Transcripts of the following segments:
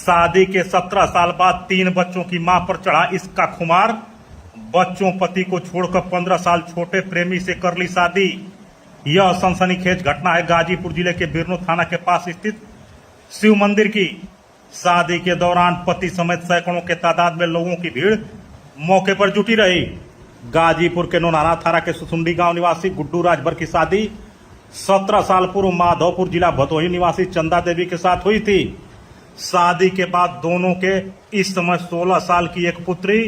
शादी के 17 साल बाद 3 बच्चों की मां पर चढ़ा इसका खुमार। बच्चों पति को छोड़कर 15 साल छोटे प्रेमी से कर ली शादी। यह सनसनीखेज घटना है गाजीपुर जिले के बिरनो थाना के पास स्थित शिव मंदिर की। शादी के दौरान पति समेत सैकड़ों के तादाद में लोगों की भीड़ मौके पर जुटी रही। गाजीपुर के नोनारा थाना के सुसुंडी गांव निवासी गुड्डू राजभर की शादी 17 साल पूर्व माधोपुर जिला भदोही निवासी चंदा देवी के साथ हुई थी। शादी के बाद दोनों के इस समय 16 साल की एक पुत्री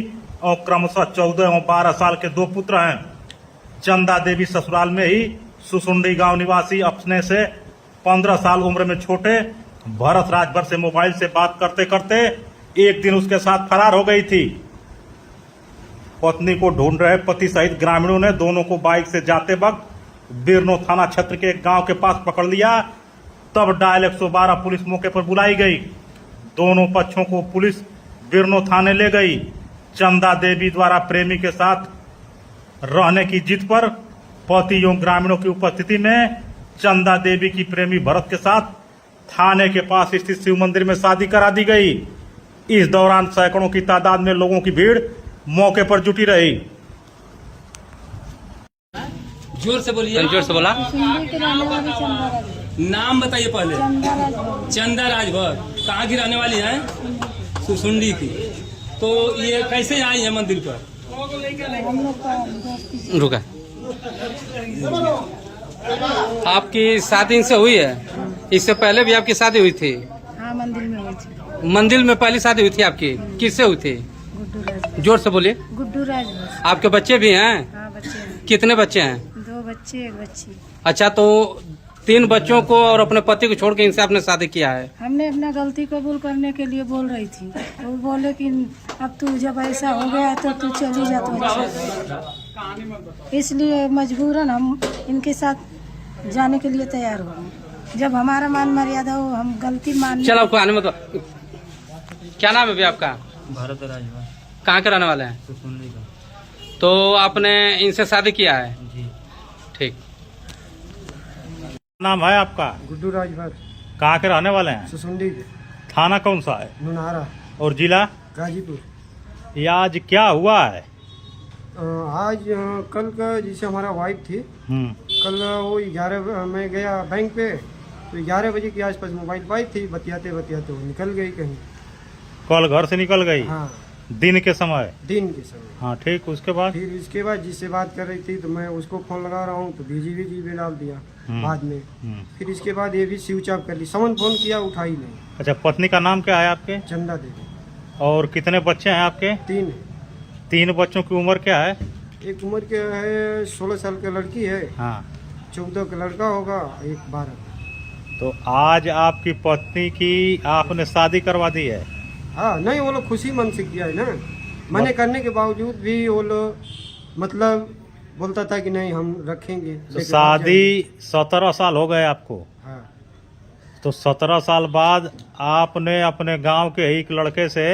और क्रमशः 14 और 12 साल के 2 पुत्र हैं। चंदा देवी ससुराल में ही सुसुंडी गांव निवासी अपने से 15 साल उम्र में छोटे भरत राजभर से मोबाइल से बात करते करते एक दिन उसके साथ फरार हो गई थी। पत्नी को ढूंढ रहे पति सहित ग्रामीणों ने दोनों को बाइक से जाते वक्त बिरनो थाना क्षेत्र के एक गांव के पास पकड़ लिया। तब डायल 112 पुलिस मौके पर बुलाई गई। दोनों पक्षों को पुलिस बिरनो थाने ले गई। चंदा देवी द्वारा प्रेमी के साथ रहने की जिद पर पति एवं ग्रामीणों की उपस्थिति में चंदा देवी की प्रेमी भरत के साथ थाने के पास स्थित शिव मंदिर में शादी करा दी गई। इस दौरान सैकड़ों की तादाद में लोगों की भीड़ मौके पर जुटी रही। जोर से बोलिए। जोर से बोला। नाम बताइए पहले। चंदा राजभर। कहाँ की रहने वाली है? सुसुंडी की। तो ये कैसे आई है मंदिर पर? रुका। आपकी शादी इनसे हुई है? इससे पहले भी आपकी शादी हुई थी? हाँ, मंदिर में हुई थी। मंदिर में पहली शादी हुई थी आपकी? किससे हुई थी? गुड्डू राजभर। जोर से बोलिए। गुड्डू राजभर। आपके बच्चे भी हैं? हाँ, बच्चे हैं। कितने बच्चे हैं? 2 बच्चे 1 बच्ची। अच्छा, तो 3 बच्चों को और अपने पति को छोड़ के इनसे आपने शादी किया है? हमने अपना गलती कबूल करने के लिए बोल रही थी। वो बोले कि अब तू जब ऐसा हो गया तो तू चली जा तो अच्छा। इसलिए मजबूरन हम इनके साथ जाने के लिए तैयार हो गए। जब हमारा मान मर्यादा हो, हम गलती मान। चलो, आपको आने मत। क्या नाम है भैया आपका? भरत राजभर। कहाँ के रहने वाले हैं? सुसुंडी का। तो आपने इनसे शादी किया है? जी। ठीक। नाम है आपका? गुड्डू राजभर। कहाँ के रहने वाले हैं? सुसुंडी के। थाना कौन सा है? नोनारा। और जिला? गाजीपुर। ये आज क्या हुआ है? आज कल का जैसे हमारा वाइफ थी, कल वो 11 मैं गया बैंक पे, तो 11 बजे के आसपास मोबाइल वाइफ थी, बतियाते बतियाते वो निकल गई कहीं। कल घर से निकल गई? हाँ, दिन के समय? दिन के समय। हाँ, ठीक। उसके बाद? फिर इसके बाद जिससे बात कर रही थी तो मैं उसको फोन लगा रहा हूँ तो बिजी डाल दिया बाद में। फिर इसके बाद ये भी स्विच ऑफ कर ली। समन फोन किया, उठाई नहीं। अच्छा, पत्नी का नाम क्या है आपके? चंदा देवी। और कितने बच्चे हैं आपके? 3। 3 बच्चों की उम्र क्या है? एक उम्र के है 16 साल की लड़की है। हाँ। 14 का लड़का होगा, एक 12 का। तो आज आपकी पत्नी की आपने शादी करवा दी है? हाँ, नहीं, वो लोग खुशी मन से किया है ना। मैंने करने के बावजूद भी वो लोग मतलब बोलता था कि नहीं हम रखेंगे। तो शादी 17 साल हो गए आपको? हाँ। तो 17 साल बाद आपने अपने गांव के एक लड़के से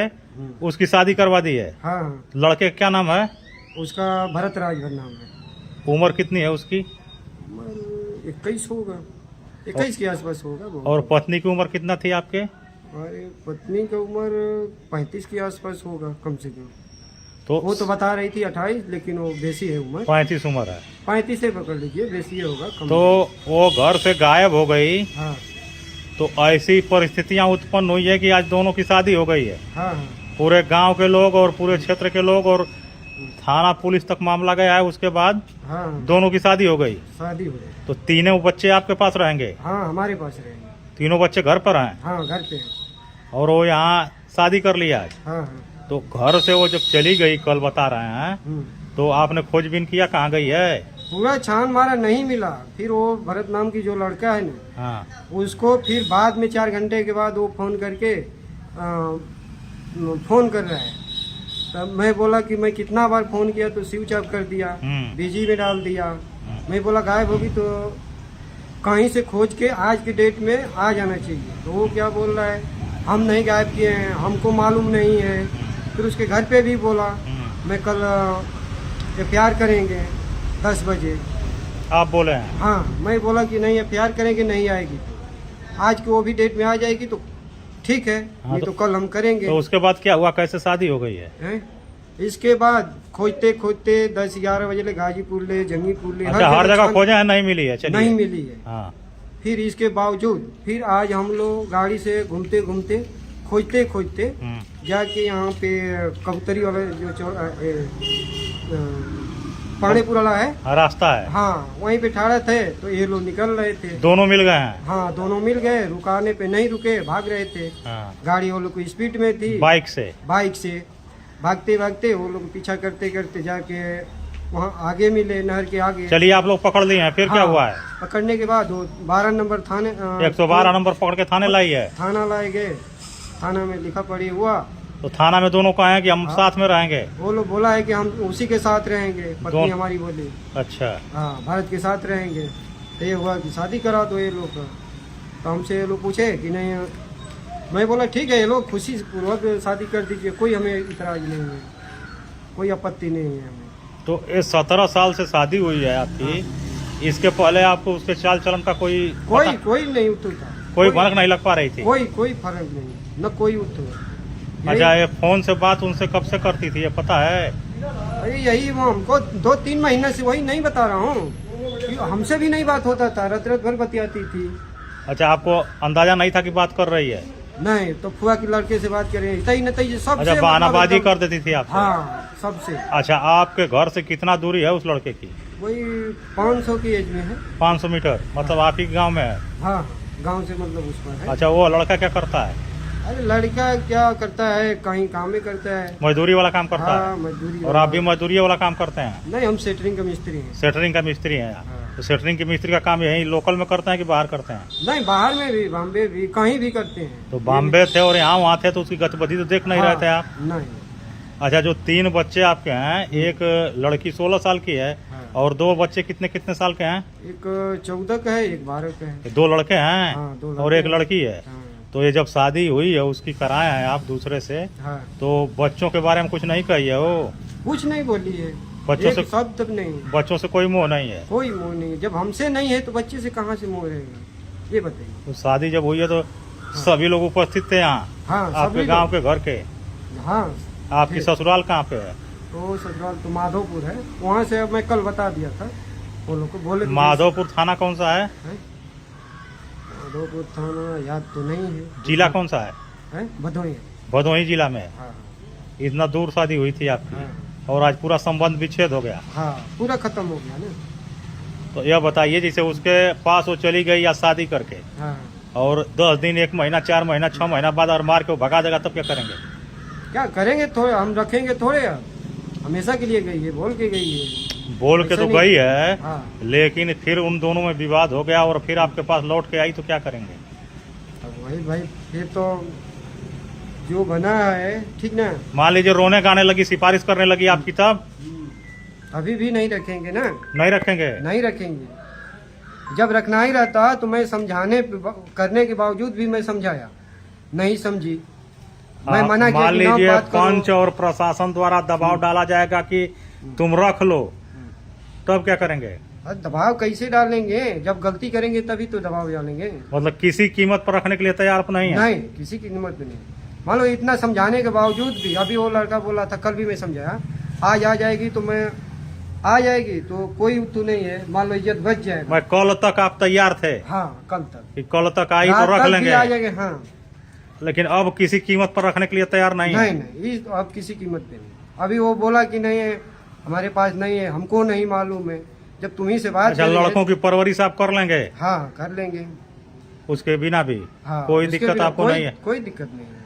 उसकी शादी करवा दी है? हाँ हाँ। लड़के का क्या नाम है? उसका भरत राजभर नाम है। उम्र कितनी है उसकी? उम्र 21 होगा, 21 के आसपास होगा वो। और पत्नी की उम्र कितना थी आपके? हमारे पत्नी का उम्र 35 के आसपास होगा कम से कम। तो वो तो बता रही थी 28, लेकिन वो बेसी है उम्र। 35 उम्र है? 35 से पकड़ लीजिए, बेसी होगा कम। तो वो घर से गायब हो गई। हाँ तो ऐसी परिस्थितियां उत्पन्न हुई है कि आज दोनों की शादी हो गई है। हाँ हाँ। पूरे गांव के लोग और पूरे क्षेत्र के लोग और थाना पुलिस तक मामला गया है। उसके बाद हाँ हाँ, दोनों की शादी हो गई। शादी हो गई। तो 3 बच्चे आपके पास रहेंगे? हाँ, हमारे पास रहेंगे। 3 बच्चे घर पर हैं? हाँ, घर पे है। और वो यहाँ शादी कर लिया आज? हाँ हाँ। तो घर से वो जब चली गई, कल बता रहे हैं, तो आपने खोजबीन किया कहाँ गई है? पूरा छान मारा, नहीं मिला। फिर वो भरत नाम की जो लड़का है ना, हाँ, उसको फिर बाद में 4 घंटे के बाद वो फोन करके फोन कर रहा है। तब मैं बोला कि मैं कितना बार फोन किया तो स्विच ऑफ कर दिया, बिजी में डाल दिया। मैं बोला गायब होगी तो कहीं से खोज के आज के डेट में आ जाना चाहिए। तो वो क्या बोल रहा है, हम नहीं गायब किए हैं, हमको मालूम नहीं है। फिर उसके घर पे भी बोला मैं कल FIR करेंगे 10 बजे। आप बोले हैं? हाँ, मैं बोला कि नहीं FIR करेंगे, नहीं आएगी तो आज की वो भी डेट में आ जाएगी तो ठीक है, हाँ, ये तो कल हम करेंगे। तो उसके बाद क्या हुआ, कैसे शादी हो गई है? हैं? इसके बाद खोजते खोजते 10-11 बजे ले गाजीपुर ले, जंगीपुर ले, अच्छा, हर जगह खोजे हैं, नहीं मिली है? चलिए, नहीं मिली है। हाँ। फिर इसके बावजूद फिर आज हम लोग गाड़ी से घूमते घूमते खोजते खोजते जाके यहाँ पे कबूतरी वाला जो पानेपुर वाला है, रास्ता है, हाँ, वहीं पे ठहरा थे तो ये लोग निकल रहे थे। दोनों मिल गए हैं? हाँ, दोनों मिल गए, रुकाने पे नहीं रुके, भाग रहे थे। हाँ। गाड़ी वो लोग की स्पीड में थी, बाइक से भागते भागते वो लोग पीछा करते करते जाके वहाँ आगे मिले, नहर के आगे। चलिए, आप लोग पकड़ लिए हैं, फिर क्या हुआ है? पकड़ने के बाद 12 नंबर थाने 112 नंबर पकड़ के थाने लाई है? थाना लाए गए, थाना में लिखा पड़ी हुआ। तो थाना में दोनों कहे कि हम साथ में रहेंगे? वो लोग बोला है कि हम उसी के साथ रहेंगे, पत्नी हमारी बोली। अच्छा, हाँ, भारत के साथ रहेंगे। तो ये हुआ कि शादी करा दो ये लोग का। तो हमसे ये लोग पूछे कि नहीं, मैं बोला ठीक है, ये लोग खुशी पूर्वक शादी कर दीजिए, कोई हमें इतराज नहीं है, कोई आपत्ति नहीं है हमें। तो ये 17 साल से शादी हुई है आपकी, इसके पहले आपको उसके चाल चलन का कोई नहीं उत्तर था, कोई भनक नहीं लग पा रही थी? कोई फर्क नहीं, न कोई उत्तर। अच्छा, ये फोन से बात उनसे कब से करती थी, ये पता है? अरे यही वो हमको 2-3 महीने से, वही नहीं बता रहा हूँ, हमसे भी नहीं बात होता था, रात भर बतियाती थी। अच्छा, आपको अंदाजा नहीं था कि बात कर रही है? नहीं, तो फुआ के लड़के से बात करें, सब। अच्छा, बहानाबाजी कर देती थी आप? हाँ, सबसे। अच्छा, आपके घर से कितना दूरी है उस लड़के की? वही 500 की एज में है। 500 मीटर, मतलब आप ही के गाँव में है? हाँ, गांव से मतलब उस पर है। अच्छा, वो लड़का क्या करता है? अरे लड़का क्या करता है, कहीं काम ही करता है, मजदूरी वाला काम करता है? मजदूरी। और आप भी मजदूरी वाला काम करते हैं? नहीं, हम सेटरिंग का मिस्त्री हैं। सेटरिंग का मिस्त्री हैं? तो सेटरिंग के मिस्त्री का काम यही लोकल में करते हैं कि बाहर करते हैं? नहीं, बाहर में भी, बॉम्बे भी, कहीं भी करते हैं। तो बॉम्बे थे और यहाँ वहाँ थे, तो उसकी गतिविधि तो देख नहीं रहे थे आप? नहीं। अच्छा, जो 3 बच्चे आपके हैं, एक लड़की 16 साल की है और 2 बच्चे कितने साल के हैं? एक 14 का है, एक 12 का है। 2 लड़के हैं? हाँ, 2 लड़के और एक लड़की है। तो ये जब शादी हुई है उसकी कराए हैं आप दूसरे से, तो बच्चों के बारे में कुछ नहीं कही है? वो कुछ नहीं बोली है, बच्चों से शब्द नहीं, बच्चों से कोई मोह नहीं है? कोई मोह नहीं है। जब हमसे नहीं है तो बच्चे से कहाँ से मोह रहेगा, ये बताइए। तो शादी जब हुई है तो सभी लोग उपस्थित थे यहाँ? हाँ, आपके गांव के घर के? हाँ। आपकी ससुराल कहाँ पे है? तो ससुराल तो माधोपुर है, वहाँ से मैं कल बता दिया था वो लोग को, बोले। माधोपुर थाना कौन सा है? माधोपुर थाना याद तो नहीं है। जिला कौन सा है? भदोही। भदोही जिला में? हाँ। इतना दूर शादी हुई थी आपकी? हाँ। और आज पूरा संबंध विच्छेद हो गया? हाँ, पूरा खत्म हो गया ना। तो यह बताइए, जैसे उसके पास वो चली गई या शादी करके, हाँ। और 10 दिन, 1 महीना, 4 महीना, 6 महीना बाद और मार के वो भगा देगा, तब क्या करेंगे? क्या करेंगे, थोड़े हम रखेंगे थोड़े, हमेशा के लिए गई है, बोल के गई है। बोल के तो गई है। हाँ। लेकिन फिर उन दोनों में विवाद हो गया और फिर आपके पास लौट के आई, तो क्या करेंगे? अब वही भाई, फिर तो जो बना है, ठीक ना। मान लीजिए रोने गाने लगी, सिफारिश करने लगी आपकी, तब? अभी भी नहीं रखेंगे ना। नहीं रखेंगे? नहीं रखेंगे। जब रखना ही रहता तो मैं समझाने करने के बावजूद भी मैं समझाया, नहीं समझी, मैं मना किया। मान लीजिए पंच और प्रशासन द्वारा दबाव डाला जाएगा कि तुम रख लो, तब क्या करेंगे? दबाव कैसे डालेंगे, जब गलती करेंगे तभी तो दबाव डालेंगे। मतलब किसी कीमत पर रखने के लिए तैयार नहीं है? नहीं, किसी की कीमत पे नहीं। मान लो इतना समझाने के बावजूद भी, अभी वो लड़का बोला था, कल भी मैं समझाया, आज आ जाएगी तो मैं आ जाएगी तो कोई तो नहीं है, मान लो इज्जत बच जाएगा। मैं कल तक आप तैयार थे? हाँ, कल तक कि कल तक आई तो रख लेंगे, आ जाएंगे। हाँ, लेकिन अब किसी कीमत पर रखने के लिए तैयार नहीं है? नहीं, अब किसी कीमत पे नहीं। अभी वो बोला कि नहीं है, हमारे पास नहीं है, हमको नहीं मालूम है, जब तुम्ही से बात। अच्छा, लड़कों की परवरिश आप कर लेंगे? हाँ, कर लेंगे, उसके बिना भी? हाँ, कोई दिक्कत आपको नहीं है? कोई दिक्कत नहीं है।